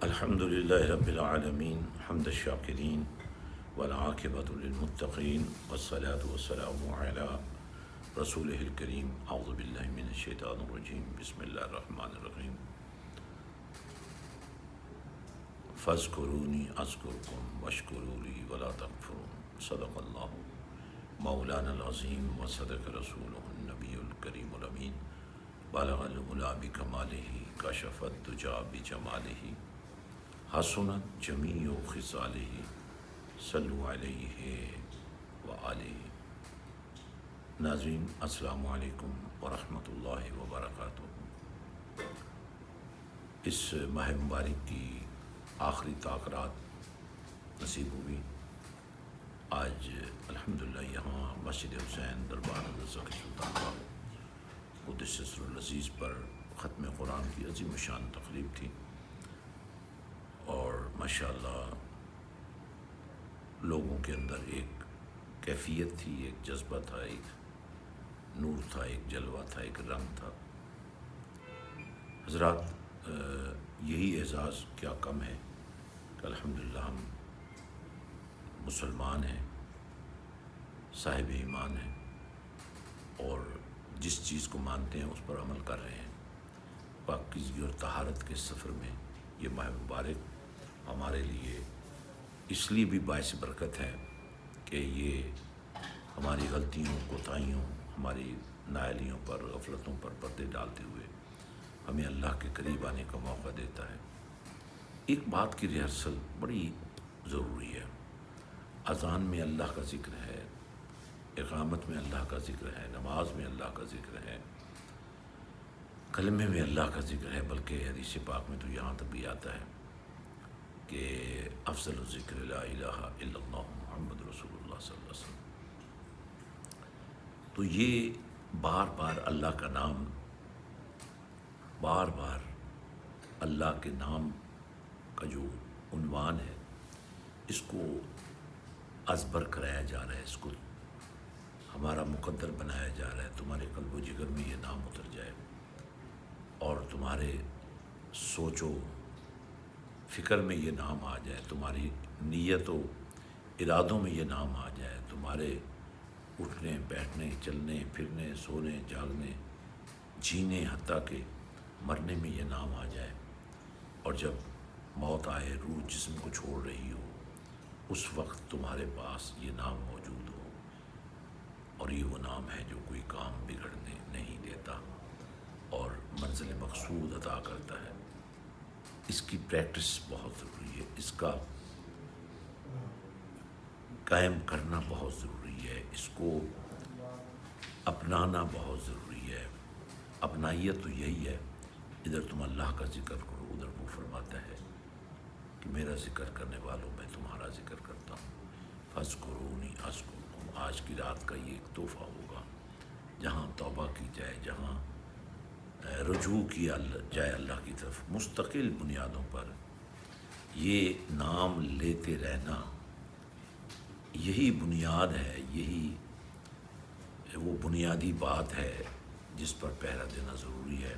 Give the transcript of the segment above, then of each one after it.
الحمد للہ رب العالمین حمد الشاکرین والعاقبۃ للمتقین والصلاة والسلام علی رسولہ الکریم اعوذ باللہ من الشیطان الرجیم بسم اللہ الرحمن الرحیم فاذکرونی اذکرکم واشکروا لی ولا تکفرون صدق اللہ مولانا العظیم وصدق رسولہ النبی الکریم الامین بلغ العلا بکمالہ کشف الدجی بجمالہ حسنت جمیع خصالہ صلو علیہ وآلہ۔ ناظرین السلام علیکم ورحمۃ اللہ وبرکاتہ۔ اس ماہ مبارک کی آخری تاخرات نصیب ہوئی۔ آج الحمدللہ یہاں مسجد حسین دربار حضرت ذکی سلطان باہو قدس سر العزیز پر ختم قرآن کی عظیم الشان تقریب تھی، اور ماشاءاللہ لوگوں کے اندر ایک کیفیت تھی، ایک جذبہ تھا، ایک نور تھا، ایک جلوہ تھا، ایک رنگ تھا۔ حضرات، یہی اعزاز کیا کم ہے کہ الحمدللہ ہم مسلمان ہیں، صاحب ایمان ہیں، اور جس چیز کو مانتے ہیں اس پر عمل کر رہے ہیں۔ پاکیزگی اور طہارت کے سفر میں یہ ماہ مبارک ہمارے لیے اس لیے بھی باعث برکت ہے کہ یہ ہماری غلطیوں، کوتاہیوں، ہماری نااہلیوں پر، غفلتوں پر پردے ڈالتے ہوئے ہمیں اللہ کے قریب آنے کا موقع دیتا ہے۔ ایک بات کی ریہرسل بڑی ضروری ہے۔ اذان میں اللہ کا ذکر ہے، اقامت میں اللہ کا ذکر ہے، نماز میں اللہ کا ذکر ہے، کلمے میں اللہ کا ذکر ہے، بلکہ حدیث پاک میں تو یہاں تک بھی آتا ہے کہ افضل الذکر لا الہ الا اللہ محمد رسول اللہ صلی اللہ علیہ وسلم۔ تو یہ بار بار اللہ کا نام، بار بار اللہ کے نام کا جو عنوان ہے، اس کو ازبر کرایا جا رہا ہے، اس کو ہمارا مقدر بنایا جا رہا ہے۔ تمہارے قلب و جگر میں یہ نام اتر جائے اور تمہارے سوچ و فکر میں یہ نام آ جائے، تمہاری نیت و ارادوں میں یہ نام آ جائے، تمہارے اٹھنے، بیٹھنے، چلنے، پھرنے، سونے، جاگنے، جینے، حتیٰ کہ مرنے میں یہ نام آ جائے، اور جب موت آئے، روح جسم کو چھوڑ رہی ہو، اس وقت تمہارے پاس یہ نام موجود ہو، اور یہ وہ نام ہے جو کوئی کام بگڑنے نہیں دیتا اور منزل مقصود عطا کرتا ہے۔ اس کی پریکٹس بہت ضروری ہے، اس کا قائم کرنا بہت ضروری ہے، اس کو اپنانا بہت ضروری ہے۔ اپنائیے تو یہی ہے، ادھر تم اللہ کا ذکر کرو، ادھر وہ فرماتا ہے کہ میرا ذکر کرنے والوں میں تمہارا ذکر کرتا ہوں۔ فاذکرونی اذکرکم۔ آج کی رات کا یہ ایک تحفہ ہوگا، جہاں توبہ کی جائے، جہاں رجوع کیا جائے اللہ کی طرف، مستقل بنیادوں پر یہ نام لیتے رہنا، یہی بنیاد ہے، یہی وہ بنیادی بات ہے جس پر پہرا دینا ضروری ہے۔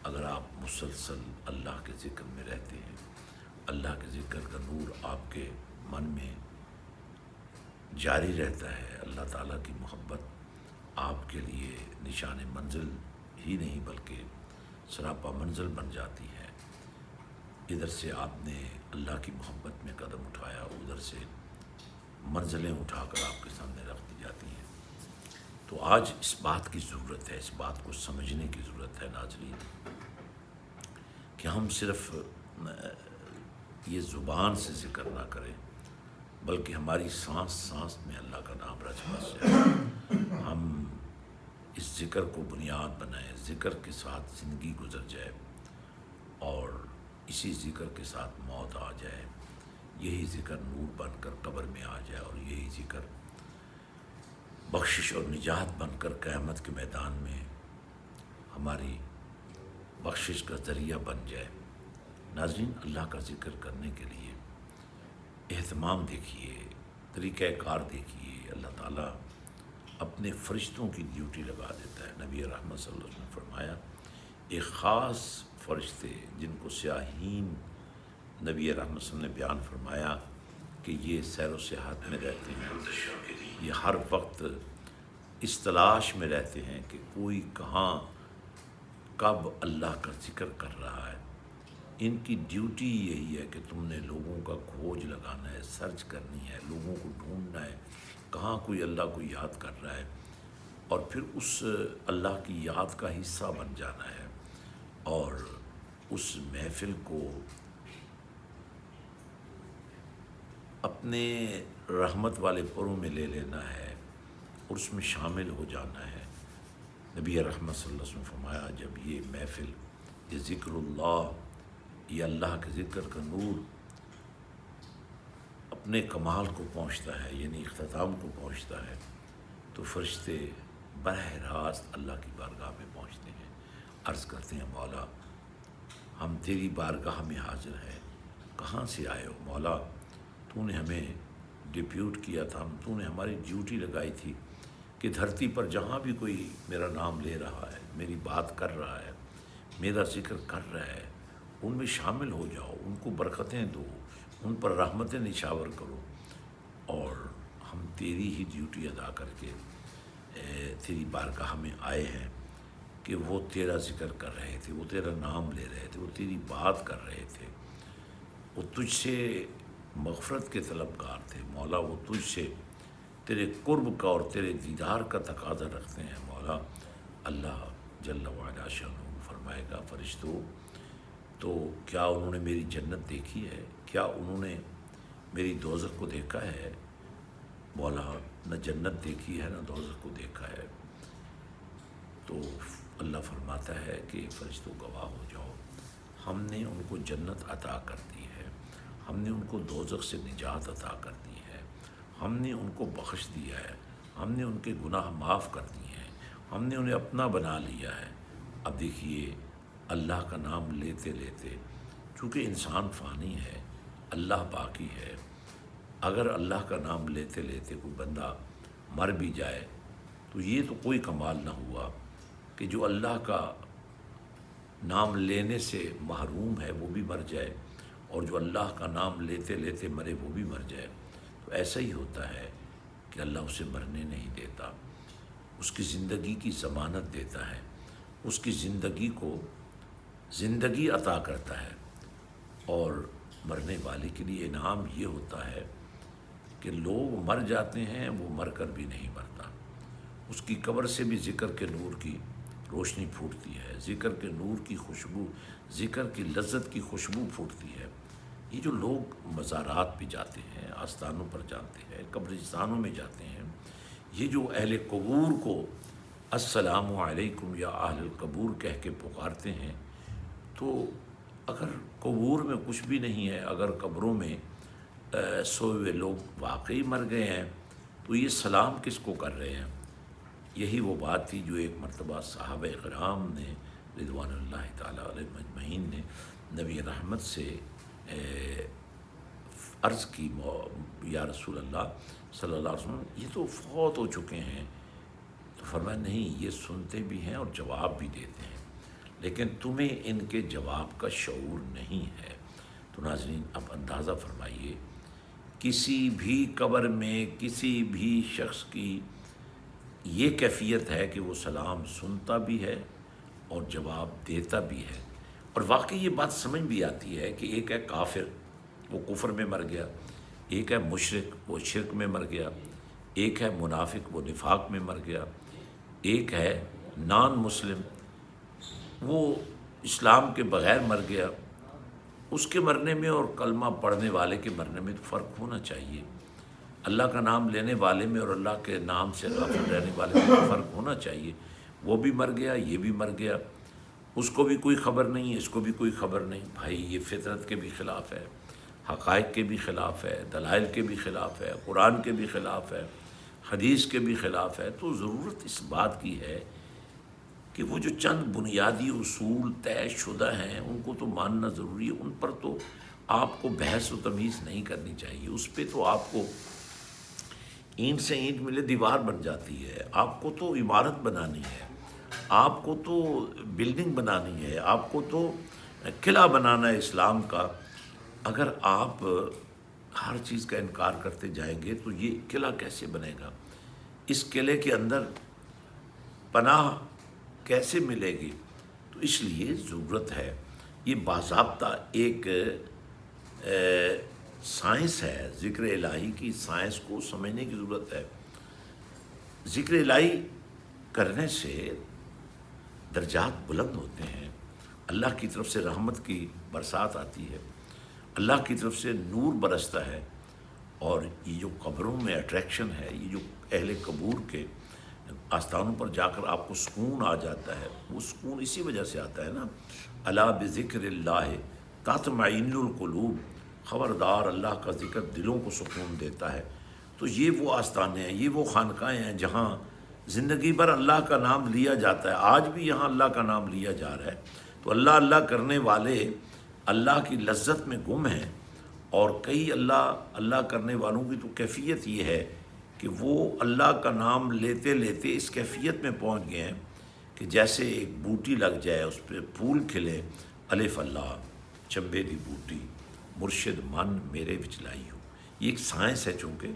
اگر آپ مسلسل اللہ کے ذکر میں رہتے ہیں، اللہ کے ذکر کا نور آپ کے من میں جاری رہتا ہے، اللہ تعالیٰ کی محبت آپ کے لیے نشان منزل ہی نہیں بلکہ سراپا منزل بن جاتی ہے۔ ادھر سے آپ نے اللہ کی محبت میں قدم اٹھایا، ادھر سے منزلیں اٹھا کر آپ کے سامنے رکھ دی جاتی ہیں۔ تو آج اس بات کی ضرورت ہے، اس بات کو سمجھنے کی ضرورت ہے ناظرین، کہ ہم صرف یہ زبان سے ذکر نہ کریں، بلکہ ہماری سانس سانس میں اللہ کا نام رچ بس جائے۔ ہم اس ذکر کو بنیاد بنائیں، ذکر کے ساتھ زندگی گزر جائے، اور اسی ذکر کے ساتھ موت آ جائے، یہی ذکر نور بن کر قبر میں آ جائے، اور یہی ذکر بخشش اور نجات بن کر قیامت کے میدان میں ہماری بخشش کا ذریعہ بن جائے۔ ناظرین، اللہ کا ذکر کرنے کے لیے اہتمام دیکھیے، طریقہ کار دیکھیے۔ اللہ تعالیٰ اپنے فرشتوں کی ڈیوٹی لگا دیتا ہے۔ نبی رحمت صلی اللہ علیہ وسلم نے فرمایا، ایک خاص فرشتے جن کو سیاہین نبی رحمت صلی اللہ علیہ وسلم نے بیان فرمایا کہ یہ سیر و سیاحت میں رہتے ہیں، یہ ہر وقت اس تلاش میں رہتے ہیں کہ کوئی کہاں کب اللہ کا ذکر کر رہا ہے۔ ان کی ڈیوٹی یہی ہے کہ تم نے لوگوں کا کھوج لگانا ہے، سرچ کرنی ہے، لوگوں کو ڈھونڈنا ہے کہاں کوئی اللہ کو یاد کر رہا ہے، اور پھر اس اللہ کی یاد کا حصہ بن جانا ہے اور اس محفل کو اپنے رحمت والے پروں میں لے لینا ہے اور اس میں شامل ہو جانا ہے۔ نبی رحمت صلی اللہ علیہ وسلم فرمایا جب یہ محفل، یہ ذکر اللہ، یہ اللہ کے ذکر کا نور اپنے کمال کو پہنچتا ہے، یعنی اختتام کو پہنچتا ہے، تو فرشتے براہ راست اللہ کی بارگاہ میں پہنچتے ہیں، عرض کرتے ہیں مولا ہم تیری بارگاہ میں حاضر ہیں، کہاں سے آئے ہو مولا؟ تو نے ہمیں ڈپیوٹ کیا تھا، تو نے ہماری ڈیوٹی لگائی تھی کہ دھرتی پر جہاں بھی کوئی میرا نام لے رہا ہے، میری بات کر رہا ہے، میرا ذکر کر رہا ہے، ان میں شامل ہو جاؤ، ان کو برکتیں دو، ان پر رحمتیں نچھاور کرو، اور ہم تیری ہی ڈیوٹی ادا کر کے تیری بارگاہ میں آئے ہیں کہ وہ تیرا ذکر کر رہے تھے، وہ تیرا نام لے رہے تھے، وہ تیری بات کر رہے تھے، وہ تجھ سے مغفرت کے طلبگار تھے مولا، وہ تجھ سے تیرے قرب کا اور تیرے دیدار کا تقاضا رکھتے ہیں مولا۔ اللہ جل وعلا شانہ فرمائے گا فرشتوں تو کیا انہوں نے میری جنت دیکھی ہے؟ کیا انہوں نے میری دوزخ کو دیکھا ہے؟ مولا نہ جنت دیکھی ہے نہ دوزخ کو دیکھا ہے۔ تو اللہ فرماتا ہے کہ فرشتوں گواہ ہو جاؤ، ہم نے ان کو جنت عطا کر دی ہے، ہم نے ان کو دوزخ سے نجات عطا کر دی ہے، ہم نے ان کو بخش دیا ہے، ہم نے ان کے گناہ معاف کر دیے ہیں، ہم نے انہیں اپنا بنا لیا ہے۔ اب دیکھیے اللہ کا نام لیتے لیتے، چونکہ انسان فانی ہے، اللہ باقی ہے، اگر اللہ کا نام لیتے لیتے کوئی بندہ مر بھی جائے تو یہ تو کوئی کمال نہ ہوا کہ جو اللہ کا نام لینے سے محروم ہے وہ بھی مر جائے، اور جو اللہ کا نام لیتے لیتے مرے وہ بھی مر جائے۔ تو ایسا ہی ہوتا ہے کہ اللہ اسے مرنے نہیں دیتا، اس کی زندگی کی ضمانت دیتا ہے، اس کی زندگی کو زندگی عطا کرتا ہے، اور مرنے والے کے لیے انعام یہ ہوتا ہے کہ لوگ مر جاتے ہیں وہ مر کر بھی نہیں مرتا، اس کی قبر سے بھی ذکر کے نور کی روشنی پھوٹتی ہے، ذکر کے نور کی خوشبو، ذکر کی لذت کی خوشبو پھوٹتی ہے۔ یہ جو لوگ مزارات پہ جاتے ہیں، آستانوں پر جاتے ہیں، قبرستانوں میں جاتے ہیں، یہ جو اہل قبور کو السلام علیکم یا اہل القبور کہہ کے پکارتے ہیں، تو اگر قبور میں کچھ بھی نہیں ہے، اگر قبروں میں سوئے ہوئے لوگ واقعی مر گئے ہیں، تو یہ سلام کس کو کر رہے ہیں؟ یہی وہ بات تھی جو ایک مرتبہ صحابہ کرام نے رضوان اللہ تعالیٰ علیہ مجمعین نے نبی رحمت سے عرض کی، یا رسول اللہ صلی اللہ علیہ وسلم یہ تو فوت ہو چکے ہیں۔ تو فرمایا نہیں، یہ سنتے بھی ہیں اور جواب بھی دیتے ہیں، لیکن تمہیں ان کے جواب کا شعور نہیں ہے۔ تو ناظرین اب اندازہ فرمائیے، کسی بھی قبر میں کسی بھی شخص کی یہ کیفیت ہے کہ وہ سلام سنتا بھی ہے اور جواب دیتا بھی ہے، اور واقعی یہ بات سمجھ بھی آتی ہے کہ ایک ہے کافر، وہ کفر میں مر گیا، ایک ہے مشرک، وہ شرک میں مر گیا، ایک ہے منافق، وہ نفاق میں مر گیا، ایک ہے نان مسلم، وہ اسلام کے بغیر مر گیا۔ اس کے مرنے میں اور کلمہ پڑھنے والے کے مرنے میں تو فرق ہونا چاہیے، اللہ کا نام لینے والے میں اور اللہ کے نام سے غافل رہنے والے میں تو فرق ہونا چاہیے۔ وہ بھی مر گیا، یہ بھی مر گیا، اس کو بھی کوئی خبر نہیں، اس کو بھی کوئی خبر نہیں۔ بھائی یہ فطرت کے بھی خلاف ہے، حقائق کے بھی خلاف ہے، دلائل کے بھی خلاف ہے، قرآن کے بھی خلاف ہے، حدیث کے بھی خلاف ہے۔ تو ضرورت اس بات کی ہے کہ وہ جو چند بنیادی اصول طے شدہ ہیں ان کو تو ماننا ضروری ہے، ان پر تو آپ کو بحث و تمیز نہیں کرنی چاہیے، اس پہ تو آپ کو اینٹ سے اینٹ ملے دیوار بن جاتی ہے، آپ کو تو عمارت بنانی ہے، آپ کو تو بلڈنگ بنانی ہے، آپ کو تو قلعہ بنانا ہے اسلام کا، اگر آپ ہر چیز کا انکار کرتے جائیں گے تو یہ قلعہ کیسے بنے گا؟ اس قلعے کے اندر پناہ کیسے ملے گی؟ تو اس لیے ضرورت ہے، یہ باضابطہ ایک سائنس ہے، ذکر الہی کی سائنس کو سمجھنے کی ضرورت ہے۔ ذکر الہی کرنے سے درجات بلند ہوتے ہیں، اللہ کی طرف سے رحمت کی برسات آتی ہے، اللہ کی طرف سے نور برستا ہے، اور یہ جو قبروں میں اٹریکشن ہے، یہ جو اہل قبور کے آستانوں پر جا کر آپ کو سکون آ جاتا ہے، وہ سکون اسی وجہ سے آتا ہے نا، الا بذکر اللہ تطمئن القلوب، خبردار اللہ کا ذکر دلوں کو سکون دیتا ہے۔ تو یہ وہ آستانے ہیں، یہ وہ خانقاہیں ہیں جہاں زندگی بھر اللہ کا نام لیا جاتا ہے۔ آج بھی یہاں اللہ کا نام لیا جا رہا ہے۔ تو اللہ اللہ کرنے والے اللہ کی لذت میں گم ہیں، اور کئی اللہ اللہ کرنے والوں کی تو کیفیت یہ ہے کہ وہ اللہ کا نام لیتے لیتے اس کیفیت میں پہنچ گئے ہیں کہ جیسے ایک بوٹی لگ جائے، اس پہ پھول کھلے، الف اللہ چمبے دی بوٹی مرشد من میرے وچ لائی ہو۔ یہ ایک سائنس ہے، چونکہ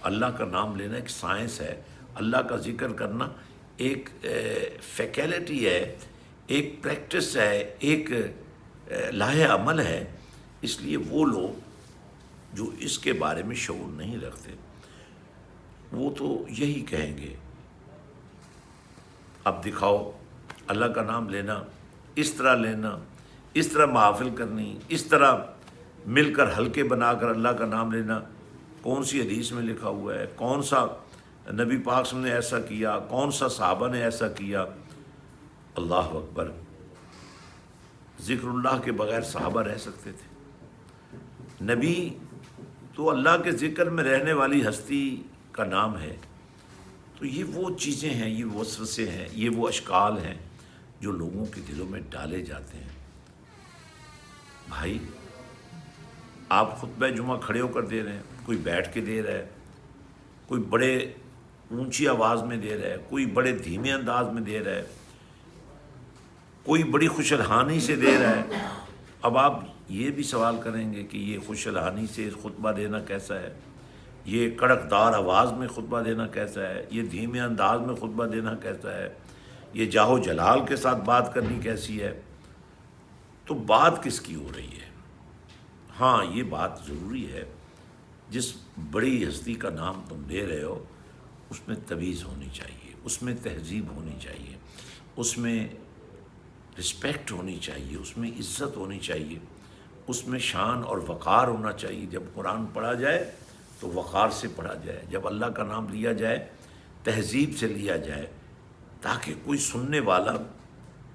اللہ کا نام لینا ایک سائنس ہے، اللہ کا ذکر کرنا ایک فیکلٹی ہے، ایک پریکٹس ہے، ایک لاہ عمل ہے۔ اس لیے وہ لوگ جو اس کے بارے میں شعور نہیں رکھتے، وہ تو یہی کہیں گے اب دکھاؤ اللہ کا نام لینا، اس طرح لینا، اس طرح محافل کرنی، اس طرح مل کر حلقے بنا کر اللہ کا نام لینا، کون سی حدیث میں لکھا ہوا ہے؟ کون سا نبی پاک صلی اللہ علیہ وسلم نے ایسا کیا؟ کون سا صحابہ نے ایسا کیا؟ اللہ اکبر، ذکر اللہ کے بغیر صحابہ رہ سکتے تھے؟ نبی تو اللہ کے ذکر میں رہنے والی ہستی کا نام ہے۔ تو یہ وہ چیزیں ہیں، یہ وسوسے ہیں، یہ وہ اشکال ہیں جو لوگوں کے دلوں میں ڈالے جاتے ہیں۔ بھائی آپ خطبہ جمعہ کھڑے ہو کر دے رہے ہیں، کوئی بیٹھ کے دے رہا ہے، کوئی بڑے اونچی آواز میں دے رہا ہے، کوئی بڑے دھیمے انداز میں دے رہا ہے، کوئی بڑی خوش الحانی سے دے رہا ہے۔ اب آپ یہ بھی سوال کریں گے کہ یہ خوش الحانی سے خطبہ دینا کیسا ہے؟ یہ کڑک دار آواز میں خطبہ دینا کیسا ہے؟ یہ دھیمے انداز میں خطبہ دینا کیسا ہے؟ یہ جاہ و جلال کے ساتھ بات کرنی کیسی ہے؟ تو بات کس کی ہو رہی ہے؟ ہاں یہ بات ضروری ہے، جس بڑی ہستی کا نام تم لے رہے ہو اس میں تمیز ہونی چاہیے، اس میں تہذیب ہونی چاہیے، اس میں رسپیکٹ ہونی چاہیے، اس میں عزت ہونی چاہیے، اس میں شان اور وقار ہونا چاہیے۔ جب قرآن پڑھا جائے تو وقار سے پڑھا جائے، جب اللہ کا نام لیا جائے تہذیب سے لیا جائے، تاکہ کوئی سننے والا،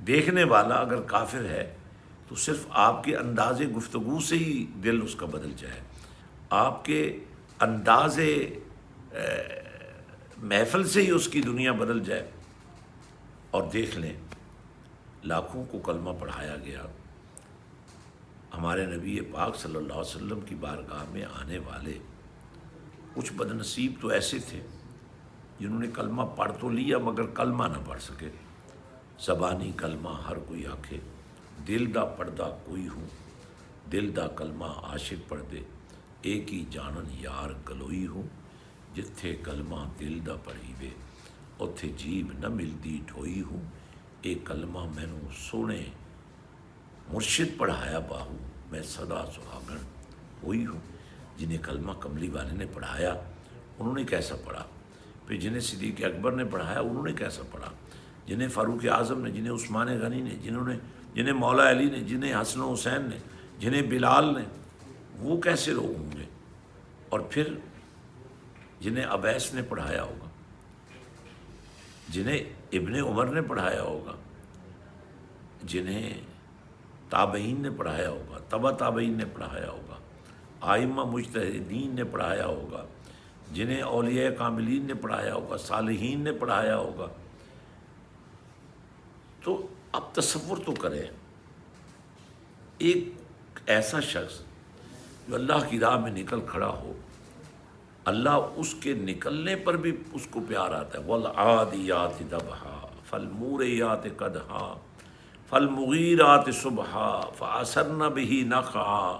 دیکھنے والا اگر کافر ہے تو صرف آپ کے انداز گفتگو سے ہی دل اس کا بدل جائے، آپ کے انداز محفل سے ہی اس کی دنیا بدل جائے۔ اور دیکھ لیں لاکھوں کو کلمہ پڑھایا گیا۔ ہمارے نبی پاک صلی اللہ علیہ وسلم کی بارگاہ میں آنے والے کچھ بد نصیب تو ایسے تھے جنہوں نے کلمہ پڑھ تو لیا مگر کلمہ نہ پڑھ سکے۔ زبانی کلمہ ہر کوئی آکھے، دل دا پڑھدا کوئی ہوں، دل دا کلمہ عاشق پڑھ دے، ایک ہی جانن یار گلوئی ہوں، جتھے کلمہ دل دا پڑھی وے اتھے جیب نہ ملدی ڈھوئی ہوں، ایک کلمہ مینوں سونے مرشد پڑھایا باہو، میں سدا سہاگن ہوئی ہوں۔ جنہیں کلمہ کملی والے نے پڑھایا انہوں نے کیسا پڑھا، پھر جنہیں صدیق اکبر نے پڑھایا انہوں نے کیسا پڑھا، جنہیں فاروق اعظم نے، جنہیں عثمان غنی نے، جنہیں مولا علی نے، جنہیں حسن و حسین نے، جنہیں بلال نے، وہ کیسے لوگ ہوں گے؟ اور پھر جنہیں ابیس نے پڑھایا ہوگا، جنہیں ابن عمر نے پڑھایا ہوگا، جنہیں تابعین نے پڑھایا ہوگا، تبع تابعین نے پڑھایا ہوگا، آئمہ مجتہدین نے پڑھایا ہوگا، جنہیں اولیاء کاملین نے پڑھایا ہوگا، صالحین نے پڑھایا ہوگا۔ تو اب تصور تو کریں، ایک ایسا شخص جو اللہ کی راہ میں نکل کھڑا ہو، اللہ اس کے نکلنے پر بھی اس کو پیار آتا ہے۔ وَالْعَادِيَاتِ ضَبْحًا فَالْمُورِيَاتِ قَدْحًا فَالْمُغِيرَاتِ صُبْحًا فَأَثَرْنَ بِهِ نَقْعًا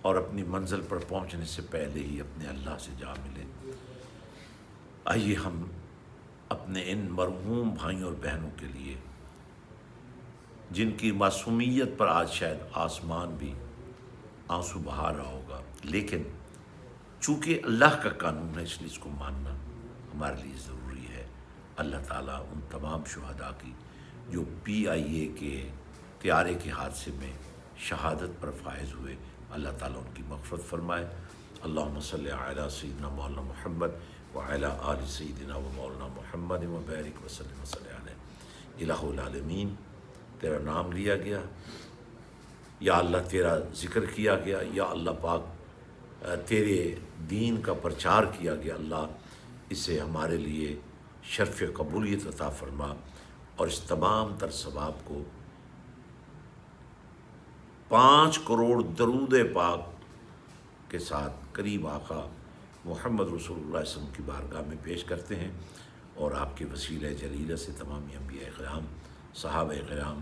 اور اپنی منزل پر پہنچنے سے پہلے ہی اپنے اللہ سے جا ملے۔ آئیے ہم اپنے ان مرحوم بھائیوں اور بہنوں کے لیے جن کی معصومیت پر آج شاید آسمان بھی آنسو بہا رہا ہوگا، لیکن چونکہ اللہ کا قانون ہے اس لیے اس کو ماننا ہمارے لیے ضروری ہے۔ اللہ تعالیٰ ان تمام شہداء کی جو PIA کے طیارے کے حادثے میں شہادت پر فائز ہوئے، اللہ تعالیٰ ان کی مغفرت فرمائے۔ اللہم صلی علی سیدنا مولانا محمد وعلی آل سیدنا و مولانا محمد وبارک وسلم وصلی علیہ۔ الہ العالمین، تیرا نام لیا گیا، یا اللہ تیرا ذکر کیا گیا، یا اللہ پاک تیرے دین کا پرچار کیا گیا، اللہ اسے ہمارے لیے شرف قبولیت عطا فرما، اور اس تمام تر ثواب کو 5 کروڑ درود پاک کے ساتھ قریب آقا محمد رسول اللہ صلی اللہ علیہ وسلم کی بارگاہ میں پیش کرتے ہیں، اور آپ کے وسیلہ جلیلہ سے تمام انبیاء کرام، صحابہ کرام،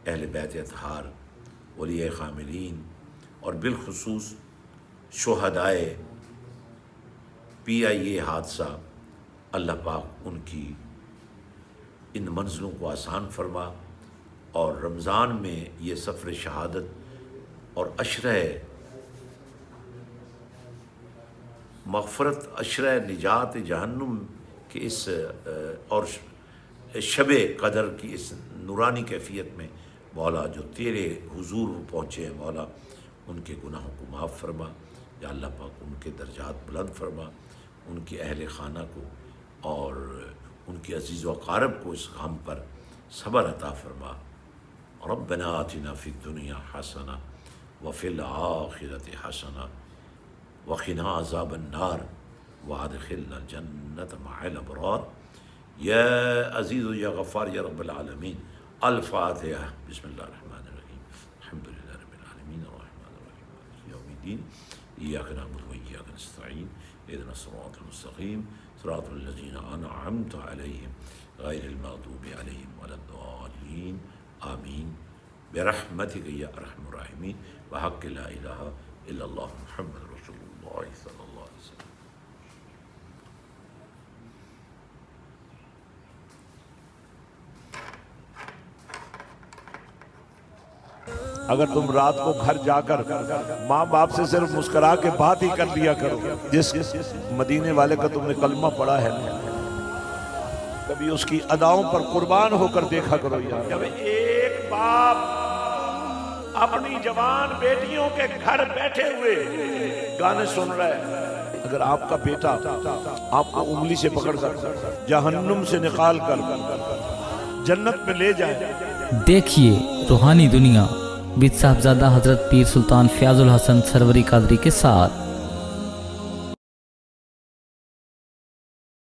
اہل بیت اطہار، اولیاء کاملین، اور بالخصوص شہدائے PIA حادثہ، اللہ پاک ان کی ان منزلوں کو آسان فرما، اور رمضان میں یہ سفر شہادت اور عشرہ مغفرت، عشرہ نجات جہنم کے اس اور شب قدر کی اس نورانی کیفیت میں مولا جو تیرے حضور پہنچے ہیں، مولا ان کے گناہوں کو معاف فرما، یا اللہ پاک ان کے درجات بلند فرما، ان کے اہل خانہ کو اور ان کے عزیز و اقارب کو اس غم پر صبر عطا فرما۔ ربنا آتنا فی الدنیا حسنہ وفی الآخرۃ حسنہ وقنا عذاب النار وادخلنا الجنۃ مع الابرار یا عزیز یا غفار یا رب العالمین۔ الفاتحہ۔ بسم اللہ الرحمن الرحیم، الحمد للہ رب العالمین الرحمن الرحیم مالک یوم الدین، ایاک نعبد و ایاک نستعین، اہدنا الصراط المستقیم صراط الذین انعمت علیہم غیر المغضوب علیہم ولا الضالین، آمین برحمتک یا ارحم الراحمین، بحق لا الہ الا اللہ محمد رسول اللہ صلی اللہ علیہ وسلم۔ اگر تم رات کو گھر جا کر ماں باپ سے صرف مسکرا کے بات ہی کر لیا کرو، جس مدینے والے کا تم نے کلمہ پڑھا ہے، کبھی اس کی اداؤں پر قربان ہو کر دیکھا کرو۔ جب ایک باپ اپنی جوان بیٹیوں کے گھر بیٹھے ہوئے گانے سن رہا ہے، اگر آپ کا بیٹا آپ کو انگلی سے پکڑ کر جہنم سے نکال کر جنت میں لے جائے۔ دیکھیے روحانی دنیا وِد صاحبزادہ حضرت پیر سلطان فیاض الحسن سروری قادری کے ساتھ۔